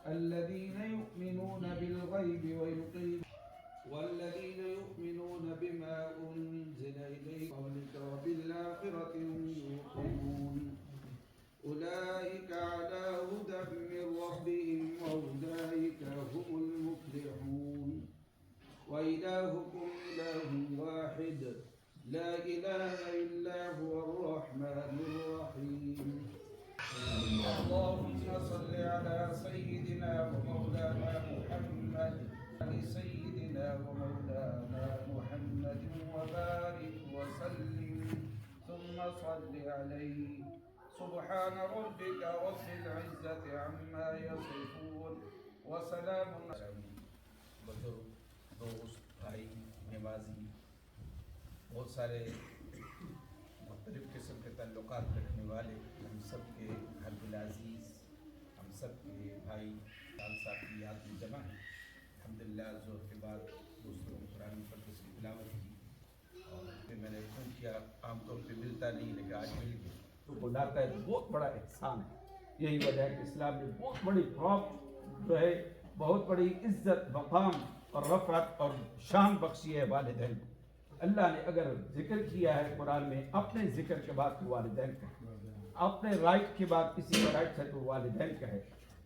الذين يؤمنون بالغيب والذين يؤمنون بما أنزل إليك وبالآخرة هم يوقنون أولئك على هدى من ربهم وأولئك هم المفلحون وإلهكم إله واحد لا إله إلا هو الرحمن الرحيم اللهم صل على سيدنا ومولانا محمد سيدنا ومولانا محمد وبارك وسلم ثم صل عليه سبحان ربك رب العزة عما يصفون وسلام بزرگ دوست بھائی نمازی بہت سارے مختلف قسم کے تعلقات رکھنے والے ہم سب کے گھر بالعزیز ہم سب کے بھائی لال صاحب کی یاد میں جمع ہیں الحمدللہ ظہر کے بعد دوستوں نے قرآن مقدس کی تلاوت کی اور پھر میں نے فون کیا عام طور پہ ملتا نہیں لیکن آج مل گیا تو بلاتا ہے بہت بڑا احسان ہے یہی وجہ ہے کہ اسلام نے بہت بڑی جو ہے بہت بڑی عزت مقام اور رفعت اور شان بخشی ہے والدین کو اللہ نے اگر ذکر کیا ہے قرآن میں اپنے ذکر کے بعد تو والدین کا ہے اپنے رائٹ کے بعد کسی کا رائٹ ہے تو والدین کا ہے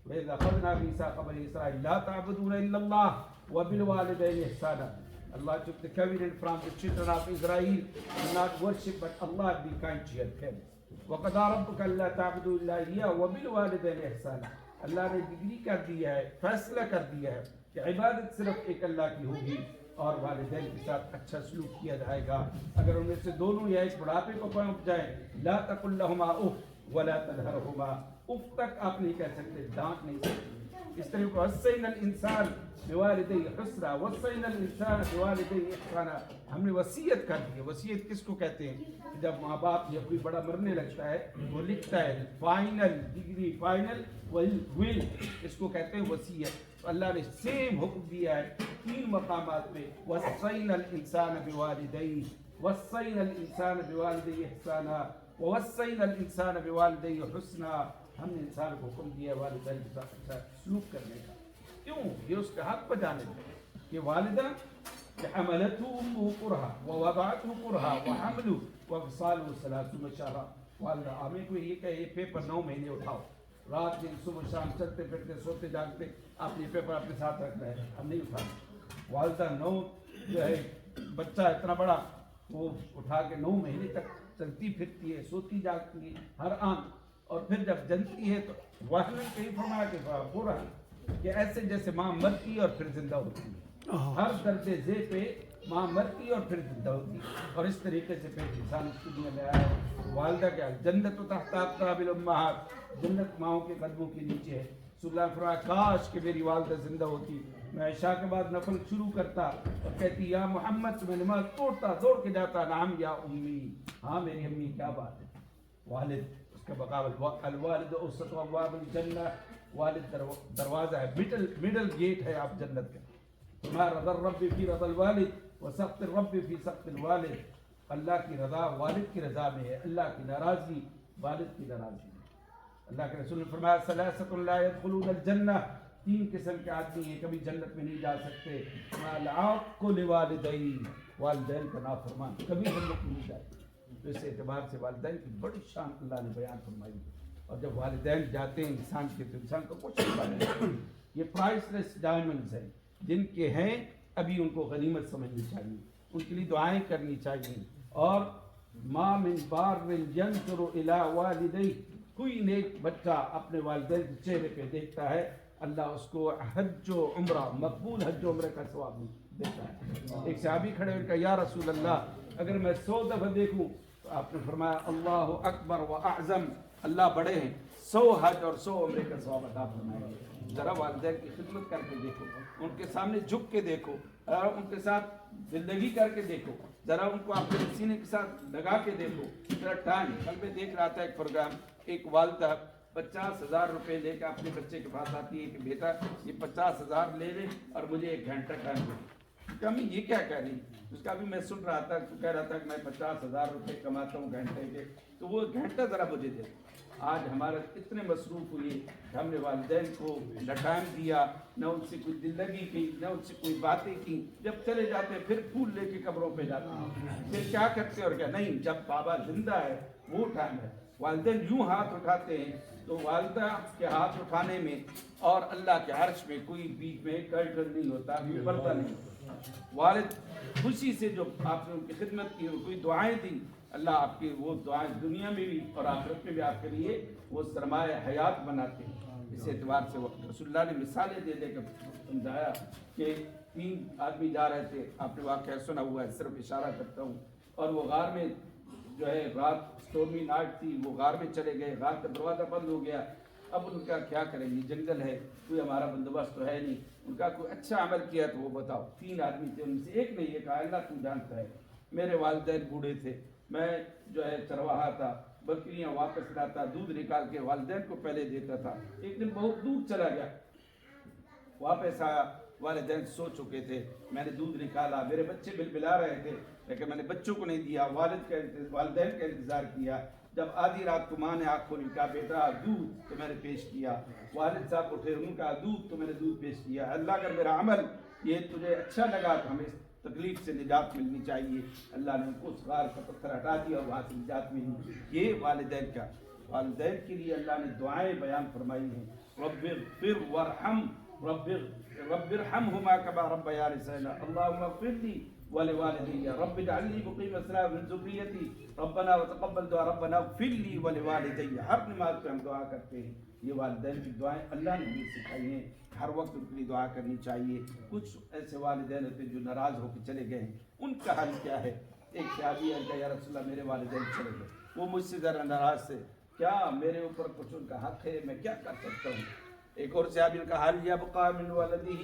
وَإِذْ أَخَذْنَا مِيثَاقَ بَنِي إِسْرَائِيلَ لَا تَعْبُدُونَ إِلَّا اللَّهَ وَبِالْوَالِدَيْنِ إِحْسَانًا Allah took the covenant from the children of Israel to not worship but Allah be kind to your parents وَقَضَىٰ رَبُّكَ أَلَّا تَعْبُدُوا إِلَّا إِيَّاهُ وَبِالْوَالِدَيْنِ إِحْسَانًا اللہ نے ڈگری کر دیا ہے فیصلہ کر دیا ہے کہ عبادت صرف ایک اللہ کی ہوگی اور والدین کے ساتھ اچھا سلوک کیا جائے گا اگر ان میں سے دونوں یا ایک بڑھاپے کو پہنچ جائیں لا تقل لهما اف ولا تنهرهما اف تک آپ نہیں کہہ سکتے ڈانٹ نہیں سکتے اس طرح کو وصینا الانسان بوالدیہ حسنا وصینا الانسان بوالدیہ احسانا ہم نے وصیت کر دی ہے وصیت کس کو کہتے ہیں جب ماں باپ یا کوئی بڑا مرنے لگتا ہے وہ لکھتا ہے فائنل ڈگری فائنل ول اس کو کہتے ہیں وصیت اللہ نے سیم حکم دیا ہے 3 مقامات پہ وصینا الانسان بوالدیہ وصینا الانسان بوالدیہ احسانا ووصینا الانسان بوالدیہ حسنا ہم نے انسان کو حکم دیا والدین کے ساتھ اچھا سلوک کرنے کا کیوں یہ اس کا حق بجانے کا کہ والدہ حملته امه کرہا ووضعته کرہا وحمله وفصاله 30 شہرا والدہ ہمیں کوئی یہ کہ یہ پیپر 9 مہینے اٹھاؤ رات دن صبح شام چلتے پھرتے سوتے جاگتے آپ یہ پیپر اپنے ساتھ رکھنا ہے ہم نہیں اٹھاتے والدہ 9 جو ہے بچہ اتنا بڑا وہ اٹھا کے 9 مہینے تک چلتی پھرتی ہے سوتی جاگتی ہے ہر آن اور پھر جب جنتی ہے تو واحد کہیں فرمایا کہ پورا کہ ایسے جیسے ماں مرتی اور پھر زندہ ہوتی ہے ہر درجے ذے پہ ماں مرتی اور پھر زندہ ہوتی اور اس طریقے سے پھر انسان اس دنیا میں آیا ہے والدہ کیا جنت و تحت اقراب الامہات جنت ماؤں کے قدموں کے نیچے ہے سبحان فرمایا کاش کہ میری والدہ زندہ ہوتی میں عشاء کے بعد نفل شروع کرتا اور کہتی یا محمد میں نماز توڑتا دوڑ کے جاتا نام یا امی ہاں میری امی کیا بات ہے والد اس کے بقابل الوالد اوسط ابواب الجنہ والد دروازہ ہے مڈل گیٹ ہے آپ جنت کا تمہارا رضا الرب فی رضا الوالد وسخط الرب فی سخط الوالد اللہ کی رضا والد کی رضا میں ہے اللہ کی ناراضگی والد کی ناراضگی میں اللہ کے رسول نے فرمایا ثلاثۃ لا يدخلون الجنہ 3 قسم کے آدمی ہیں کبھی جنت میں نہیں جا سکتے العاق لوالدین والدین کا نافرمان کبھی جنت میں نہیں جائے تو اس اعتبار سے والدین کی بڑی شان اللہ نے بیان فرمائی اور جب والدین جاتے ہیں انسان کے تو انسان کو کچھ نہیں پاتا یہ پرائس لیس ڈائمنڈز ہیں جن کے ہیں ابھی ان کو غنیمت سمجھنی چاہیے ان کے لیے دعائیں کرنی چاہیے اور ما من بار ينظر الى والديه کوئی نیک بچہ اپنے والدین کے چہرے پہ دیکھتا ہے اللہ اس کو حج و عمرہ مقبول حج و عمرہ کا ثواب دیتا ہے ایک صحابی کھڑے ان کا یا رسول اللہ اگر میں 100 دفعہ دیکھوں تو آپ نے فرمایا اللہ اکبر و اعظم اللہ بڑے ہیں 100 حج اور 100 عمرے کا ثواب عطا فرمائے ذرا والدین کی خدمت کر کے دیکھو ان کے سامنے جھک کے دیکھو ان کے ساتھ زندگی کر کے دیکھو ذرا ان کو اپنے سینے کے ساتھ لگا کے دیکھو ذرا ٹائم کل میں دیکھ رہا تھا ایک پروگرام ایک والدہ 50,000 روپے لے کے اپنے بچے کے پاس آتی ہے کہ بیٹا یہ 50,000 لے لے اور مجھے 1 گھنٹہ ٹائم دے کمی یہ کیا کہہ رہی اس کا بھی میں سن رہا تھا تو کہہ رہا تھا کہ میں 50,000 روپے کماتا ہوں گھنٹے کے تو وہ گھنٹہ ذرا مجھے دے آج ہمارا اتنے مصروف ہوئے کہ ہم نے والدین کو نہ ٹائم دیا، نہ ان سے کوئی دل لگی کی، نہ ان سے کوئی باتیں کی. جب چلے جاتے ہیں پھر پھول لے کے قبروں پہ جاتے ہیں، پھر کیا کرتے اور کیا نہیں. جب بابا زندہ ہے وہ ٹائم ہے. والدین یوں ہاتھ اٹھاتے ہیں تو والدہ کے ہاتھ اٹھانے میں اور اللہ کے عرش میں کوئی بیچ میں کرٹن نہیں ہوتا، کوئی پردہ نہیں ہوتا. والد خوشی سے جو آپ نے ان کی خدمت کی اور کوئی دعائیں دی، اللہ آپ کی وہ دعائیں دنیا میں بھی اور آخرت میں بھی آپ کے لیے وہ سرمایہ حیات بناتے ہیں. اس اعتبار سے رسول اللہ نے مثالیں دے دے کر سمجھایا کہ 3 آدمی جا رہے تھے. آپ نے واقعہ سنا ہوا ہے، صرف اشارہ کرتا ہوں. اور وہ غار میں جو ہے رات اسٹورمی نائٹ تھی، وہ غار میں چلے گئے، غار کا دروازہ بند ہو گیا. اب ان کا کیا کریں گے، جنگل ہے، کوئی ہمارا بندوبست تو ہے نہیں. ان کا کوئی اچھا عمل کیا تو وہ بتاؤ. 3 آدمی تھے، ان سے ایک نے یہ کہا اللہ تو جانتا ہے میرے والدین بوڑھے تھے، میں جو ہے چرواہا تھا، بکریاں واپس لاتا، دودھ نکال کے والدین کو پہلے دیتا تھا. ایک دن بہت دور چلا گیا، واپس آیا، والدین سو چکے تھے. میں نے دودھ نکالا، میرے بچے بلبلا رہے تھے لیکن میں نے بچوں کو نہیں دیا، والدین کا انتظار کیا. جب آدھی رات کو ماں نے آنکھ کھولی، کہا بیٹا دودھ، تو میں نے پیش کیا. والد صاحب اٹھے، انہوں نے کہا دودھ، تو میں نے دودھ پیش کیا. اللہ اگر میرا عمل یہ تجھے اچھا لگا تو ہمیں اس تکلیف سے نجات ملنی چاہیے. اللہ نے ان کو اس غار کا پتھر ہٹا دیا اور وہاں سے نجات ملی. یہ والدین کے لیے اللہ نے دعائیں بیان فرمائی ہیں. رب اغفر وارحم، رب ارحمهما كما ربياني صغيرا، اللهم اغفر لي ولوالدي، رب اجعلني مقيم الصلاة من ذريتي، ربنا وتقبل دعاء، ربنا اغفر لي ولوالدي. ہر نماز پہ ہم دعا کرتے ہیں. یہ والدین کی دعائیں اللہ نے ہمیں سکھائی ہیں، ہر وقت ان کے لیے دعا کرنی چاہیے. کچھ ایسے والدین ہوتے ہیں جو ناراض ہو کے چلے گئے ہیں، ان کا حل کیا ہے؟ ایک صحابی ہے کہ یا رسول اللہ میرے والدین چلے گئے، وہ مجھ سے ذرا ناراض تھے، کیا میرے اوپر کچھ ان کا حق ہے، میں کیا کر سکتا ہوں؟ ایک اور صحابی نے کہا حل یبقى من ولده،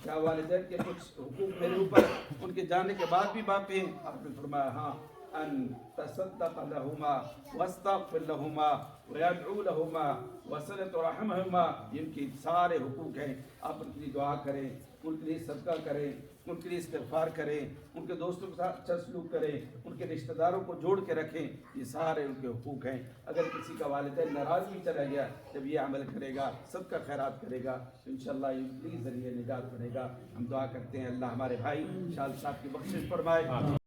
کیا والدین کے کچھ حقوق میرے اوپر ان کے جانے کے بعد بھی باقی ہیں؟ آپ نے فرمایا ہاں، ان تصدق لهما واستغفر لهما ويدعو لهما وصلة رحمهما. ان کے سارے حقوق ہیں، آپ ان کے لیے دعا کریں، ان کے لیے صدقہ کریں، ان کے لیے استغفار کریں، ان کے دوستوں کے ساتھ اچھا سلوک کریں، ان کے رشتہ داروں کو جوڑ کے رکھیں. یہ سارے ان کے حقوق ہیں. اگر کسی کا والدین ناراض بھی چلا گیا، جب یہ عمل کرے گا، صدقہ خیرات کرے گا تو انشاءاللہ یہ ذریعے نجات بنے گا. ہم دعا کرتے ہیں اللہ ہمارے بھائی شال صاحب کی بخشش فرمائے.